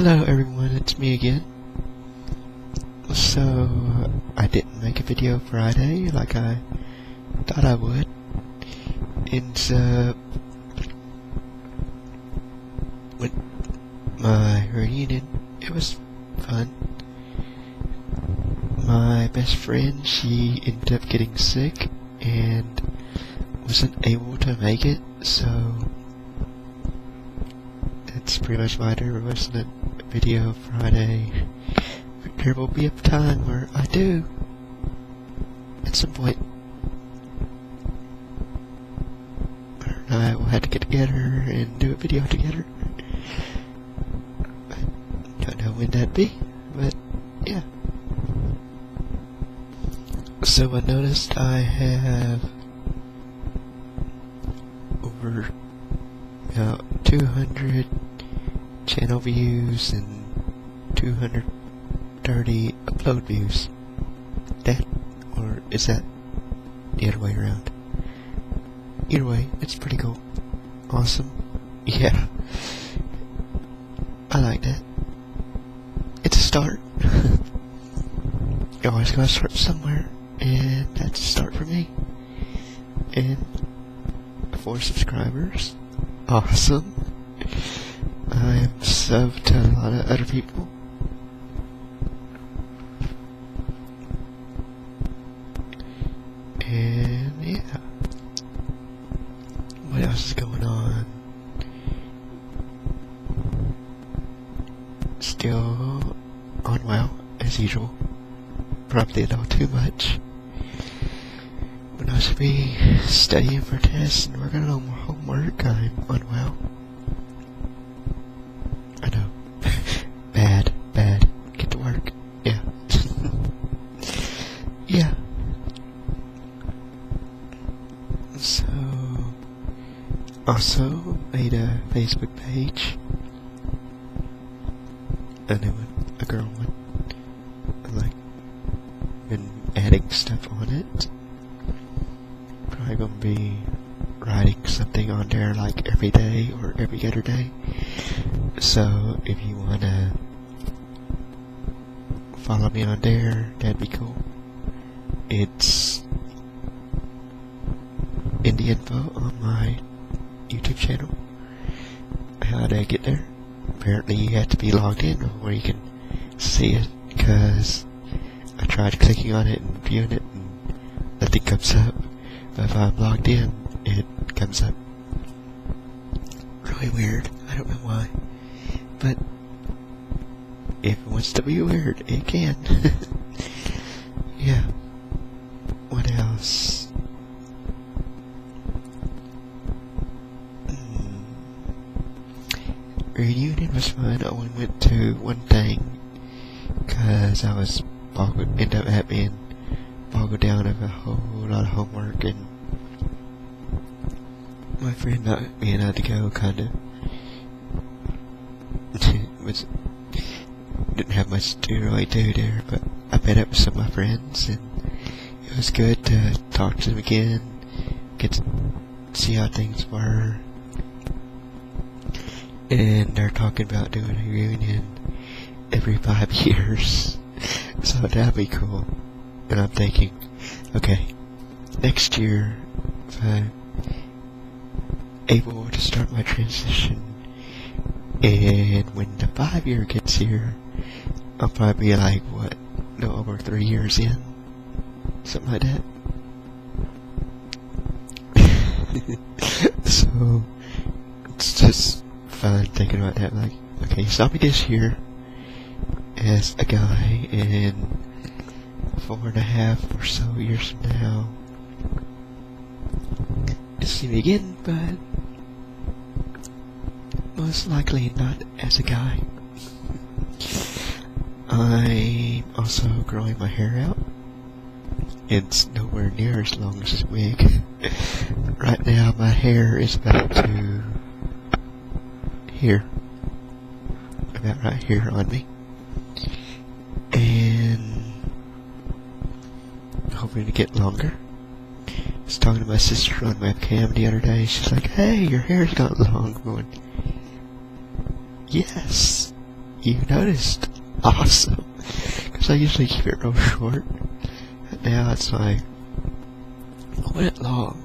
Hello everyone, it's me again. So, I didn't make a video Friday like I thought I would. It's, with my reunion, it was fun. My best friend, she ended up getting sick and wasn't able to make it, so that's pretty much why there wasn't a video Friday. But there will be a time where I do, at some point. Her and I will have to get together and do a video together. I don't know when that'd be, but yeah. So I noticed I have over about 200 channel views and 230 upload views. That, or is that the other way around? Either way, it's pretty cool. Awesome. Yeah. I like that. It's a start. You always gotta start somewhere, and that's a start for me. And 4 subscribers. Awesome. I am subbed to a lot of other people. And yeah. What else is going on? Still on well, as usual. Probably a little too much. When I should be studying for tests and working on more homework, I'm unwell. I know. Bad. Get to work. Yeah. Yeah. So, also made a Facebook page. A new one. A girl one. Like, been adding stuff on it. Probably gonna be writing something on there like every day or every other day. So if you wanna follow me on there, that'd be cool. It's in the info on my YouTube channel. How do I get there? Apparently you have to be logged in before you can see it, because I tried clicking on it and viewing it and nothing comes up. But if I'm logged in, it comes up. Really weird. I don't know why. But if it wants to be weird, it can. Yeah. What else? Reunion was fun. I only went to one thing because I was ended up having boggled down with a whole lot of homework, and my friend not being able to go kinda didn't have much to really do there, but I met up with some of my friends and it was good to talk to them again, get to see how things were. And they're talking about doing a reunion every 5 years. So that'd be cool. And I'm thinking, okay, next year, if I'm able to start my transition, and when the 5-year gets here, I'll probably be like, what, no, over 3 years in? Something like that. So, it's just fun thinking about that, like, okay, you saw me this year as a guy, and 4.5 or so years from now, you'll see me again, but most likely not as a guy. I'm also growing my hair out. It's nowhere near as long as this wig. Right now my hair is about to here. About right here on me. And hoping to get longer. I was talking to my sister on webcam the other day. She's like, "Hey, your hair's got long." I'm going, yes. you noticed. Awesome. Because I usually keep it real short. But now it's like, I want it long.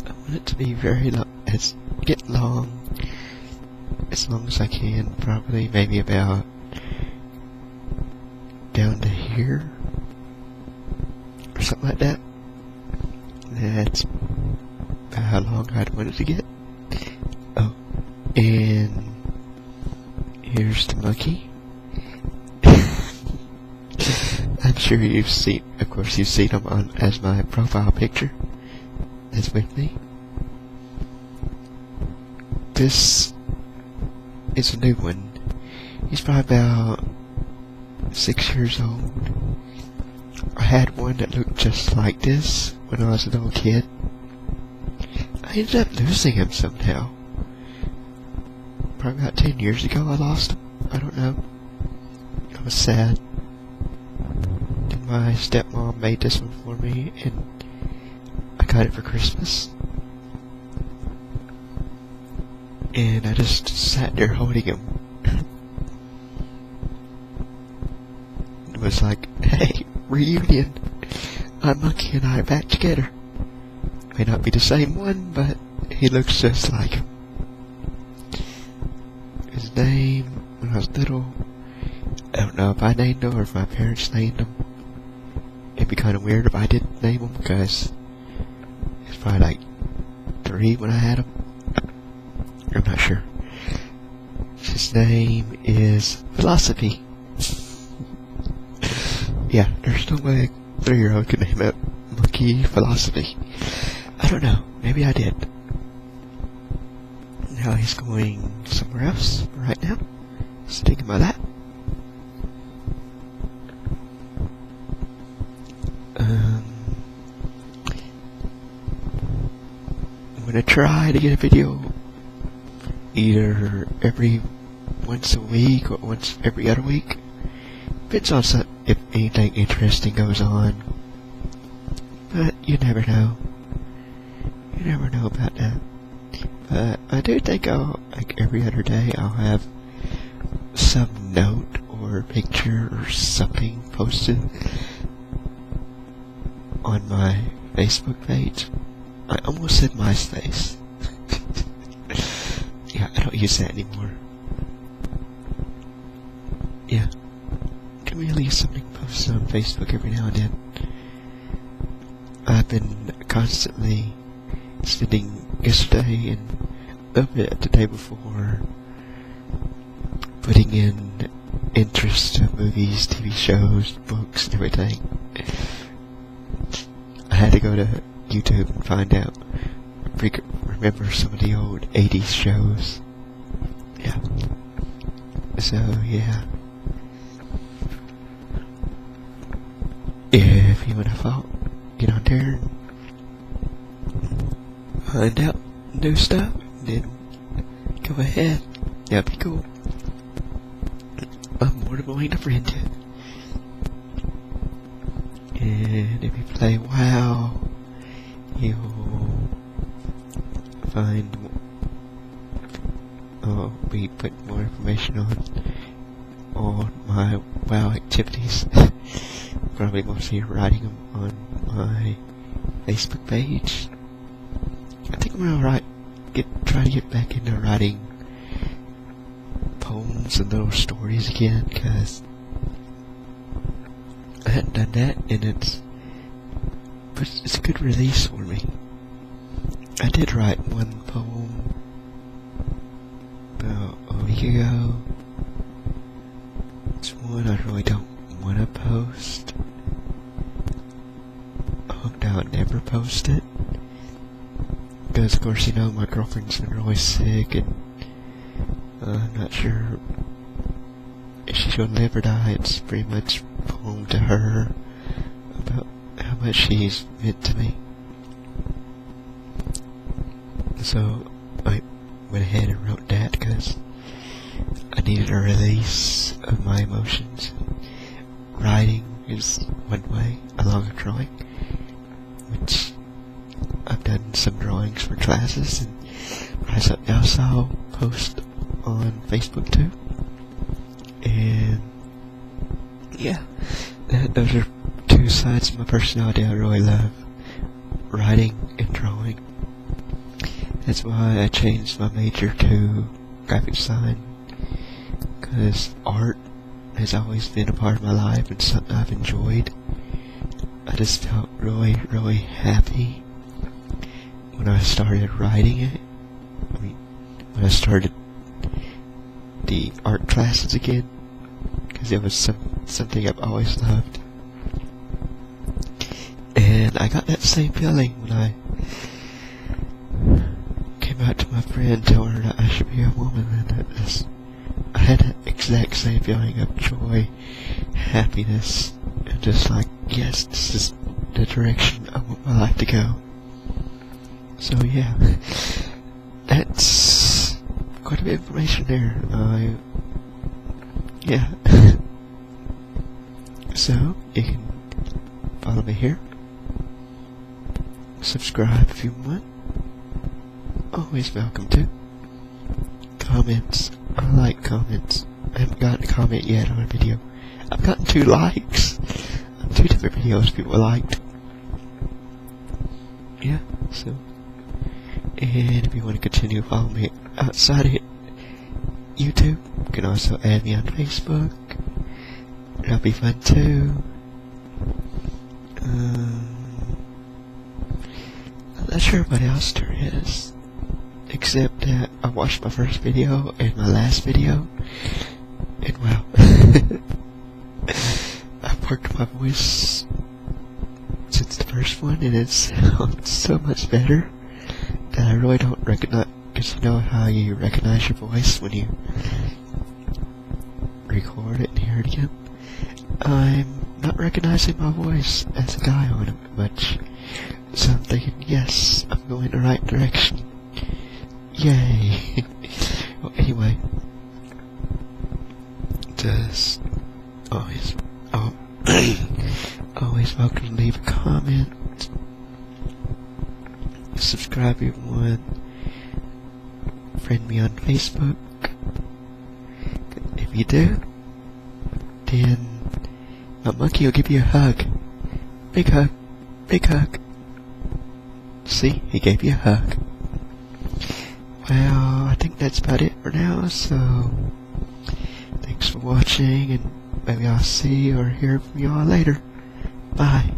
I want it to be very long. Get long as long as I can. Probably maybe about down to here. Or something like that. That's about how long I'd want it to get. Oh, and here's the monkey. I'm sure you've seen, of course you've seen him on as my profile picture. That's with me. This is a new one. He's probably about 6 years old. I had one that looked just like this when I was a little kid. I ended up losing him somehow. Probably about 10 years ago I lost him. I don't know. I was sad. Then my stepmom made this one for me and I got it for Christmas. And I just sat there holding him. It was like, hey, reunion. My monkey and I are back together. May not be the same one, but he looks just like him. His name, when I was little, I don't know if I named him or if my parents named him. It'd be kind of weird if I didn't name him, because it's probably like 3 when I had him. I'm not sure. His name is Philosophy. Yeah, there's no way a 3-year-old could name it Monkey Philosophy. I don't know. Maybe I did. Now he's going somewhere else right now. So think about that. I'm gonna try to get a video either every once a week or once every other week. Depends on if anything interesting goes on. But you never know. You never know about that. But I do think like every other day, I'll have some note or picture or something posted on my Facebook page. I almost said MySpace. Yeah, I don't use that anymore. Yeah. Can really use something posted on Facebook every now and then. I've been constantly spending yesterday and a little bit the day before putting in interest to movies, TV shows, books, and everything. I had to go to YouTube and find out, remember some of the old 80s shows. Yeah. So, yeah. If you want to follow, get on there and find out new stuff, then go ahead. That'd be cool. I'm more than willing to friend you. And if you play WoW, you'll find, I'll be putting more information on my WoW activities. Probably mostly writing them on my Facebook page. I think I'm gonna try to get back into writing poems and little stories again, because I hadn't done that, and it's a good release for me. I did write one poem about a week ago. It's one I really don't want to post. I hope I'll never post it. Because, of course, you know, my girlfriend's been really sick, and I'm not sure if she's gonna live or die. It's pretty much a poem to her about how much she's meant to me. So, I went ahead and wrote that because I needed a release of my emotions. Writing is one way, along with drawing, which I've done some drawings for classes, and I also post on Facebook too. And yeah, those are two sides of my personality I really love: writing and drawing. That's why I changed my major to graphic design, because art has always been a part of my life and something I've enjoyed. I just felt really, really happy when I started writing it. When I started the art classes again, because it was something I've always loved. And I got that same feeling when I came out to my friend telling her that I should be a woman, and I had that exact same feeling of joy, happiness, and just like, yes, this is the direction I want my life to go. So yeah, that's quite a bit of information there. Yeah. So, you can follow me here. Subscribe if you want. Always welcome to. Comments. I like comments. I haven't gotten a comment yet on a video. I've gotten 2 likes on 2 different videos people liked. Yeah, so. And if you want to continue following me outside of YouTube, you can also add me on Facebook. That'll be fun too. I'm not sure what else there is, except that I watched my first video and my last video, and wow, I've worked my voice since the first one, and it sounds so much better that I really don't recognize, because you know how you recognize your voice when you record it and hear it again? I'm not recognizing my voice as a guy on it much, so I'm thinking, yes, I'm going the right direction. Yay! Well, anyway, just always welcome to leave a comment. Subscribe if you want. Friend me on Facebook. If you do, then my monkey will give you a hug. Big hug. Big hug. See? He gave you a hug. Well, I think that's about it for now, so thanks for watching, and maybe I'll see or hear from y'all later. Bye.